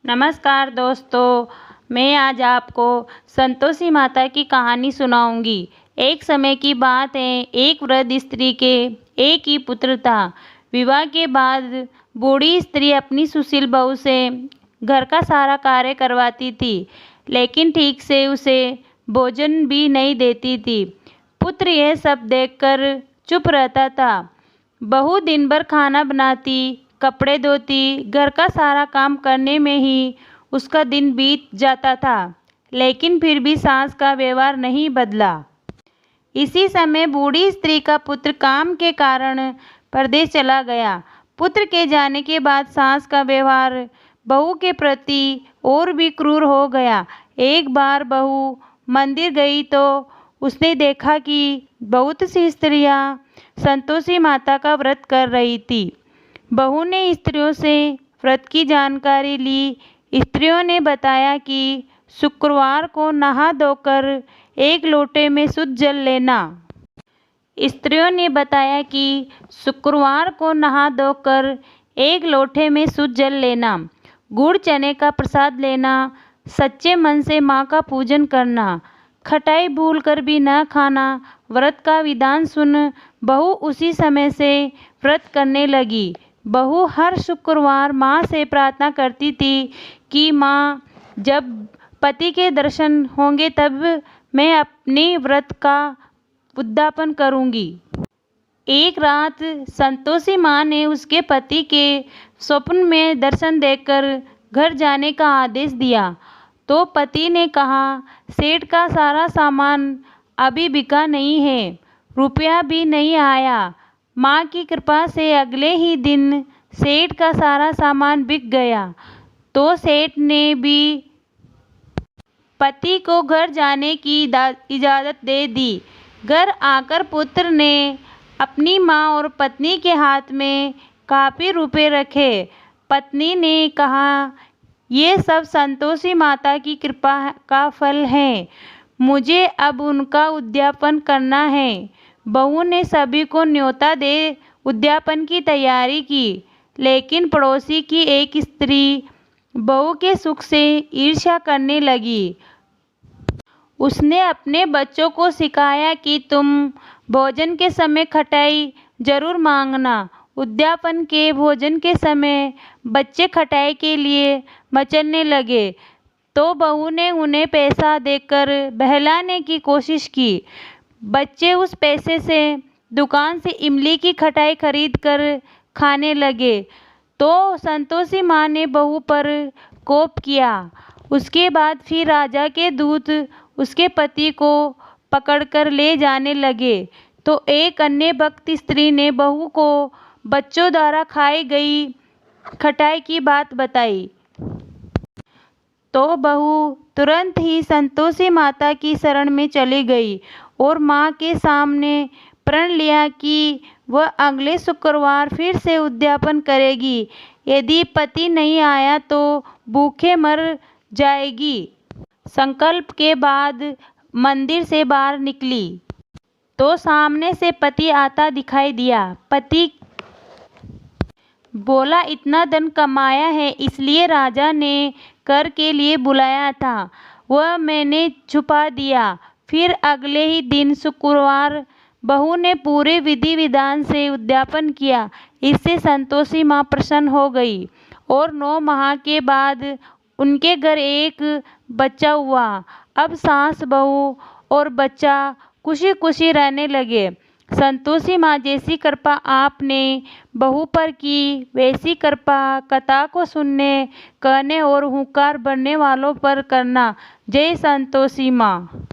नमस्कार दोस्तों, मैं आज आपको संतोषी माता की कहानी सुनाऊंगी। एक समय की बात है, एक वृद्ध स्त्री के एक ही पुत्र था। विवाह के बाद बूढ़ी स्त्री अपनी सुशील बहू से घर का सारा कार्य करवाती थी, लेकिन ठीक से उसे भोजन भी नहीं देती थी। पुत्र यह सब देखकर चुप रहता था। बहू दिन भर खाना बनाती, कपड़े धोती, घर का सारा काम करने में ही उसका दिन बीत जाता था, लेकिन फिर भी सास का व्यवहार नहीं बदला। इसी समय बूढ़ी स्त्री का पुत्र काम के कारण परदेश चला गया। पुत्र के जाने के बाद सास का व्यवहार बहू के प्रति और भी क्रूर हो गया। एक बार बहू मंदिर गई तो उसने देखा कि बहुत सी स्त्रियां संतोषी माता का व्रत कर रही थी। बहू ने स्त्रियों से व्रत की जानकारी ली। स्त्रियों ने बताया कि शुक्रवार को नहा धोकर एक लोटे में शुद्ध जल लेना। स्त्रियों ने बताया कि शुक्रवार को नहा धोकर एक लोटे में शुद्ध जल लेना, गुड़ चने का प्रसाद लेना, सच्चे मन से माँ का पूजन करना, खटाई भूल कर भी न खाना। व्रत का विधान सुन बहू उसी समय से व्रत करने लगी। बहू हर शुक्रवार माँ से प्रार्थना करती थी कि माँ, जब पति के दर्शन होंगे तब मैं अपने व्रत का उद्यापन करूँगी। एक रात संतोषी माँ ने उसके पति के स्वप्न में दर्शन देकर घर जाने का आदेश दिया, तो पति ने कहा, सेठ का सारा सामान अभी बिका नहीं है, रुपया भी नहीं आया। माँ की कृपा से अगले ही दिन सेठ का सारा सामान बिक गया, तो सेठ ने भी पति को घर जाने की इजाज़त दे दी। घर आकर पुत्र ने अपनी माँ और पत्नी के हाथ में काफ़ी रुपए रखे। पत्नी ने कहा, ये सब संतोषी माता की कृपा का फल है, मुझे अब उनका उद्यापन करना है। बहू ने सभी को न्योता दे उद्यापन की तैयारी की, लेकिन पड़ोसी की एक स्त्री बहू के सुख से ईर्ष्या करने लगी। उसने अपने बच्चों को सिखाया कि तुम भोजन के समय खटाई जरूर मांगना। उद्यापन के भोजन के समय बच्चे खटाई के लिए मचलने लगे, तो बहू ने उन्हें पैसा देकर बहलाने की कोशिश की। बच्चे उस पैसे से दुकान से इमली की खटाई खरीद कर खाने लगे, तो संतोषी माँ ने बहू पर कोप किया। उसके बाद फिर राजा के दूत उसके पति को पकड़कर ले जाने लगे, तो एक अन्य भक्त स्त्री ने बहू को बच्चों द्वारा खाई गई खटाई की बात बताई। तो बहू तुरंत ही संतोषी माता की शरण में चली गई और माँ के सामने प्रण लिया कि वह अगले शुक्रवार फिर से उद्यापन करेगी। यदि पति नहीं आया तो भूखे मर जाएगी। संकल्प के बाद मंदिर से बाहर निकली, तो सामने से पति आता दिखाई दिया। पति बोला, इतना धन कमाया है, इसलिए राजा ने कर के लिए बुलाया था, वह मैंने छुपा दिया। फिर अगले ही दिन शुक्रवार बहू ने पूरे विधि विधान से उद्यापन किया। इससे संतोषी माँ प्रसन्न हो गई और 9 माह के बाद उनके घर एक बच्चा हुआ। अब सास, बहू और बच्चा खुशी खुशी रहने लगे। संतोषी माँ जैसी कृपा आपने बहू पर की, वैसी कृपा कथा को सुनने, कहने और हुंकार भरने वालों पर करना। जय संतोषी माँ।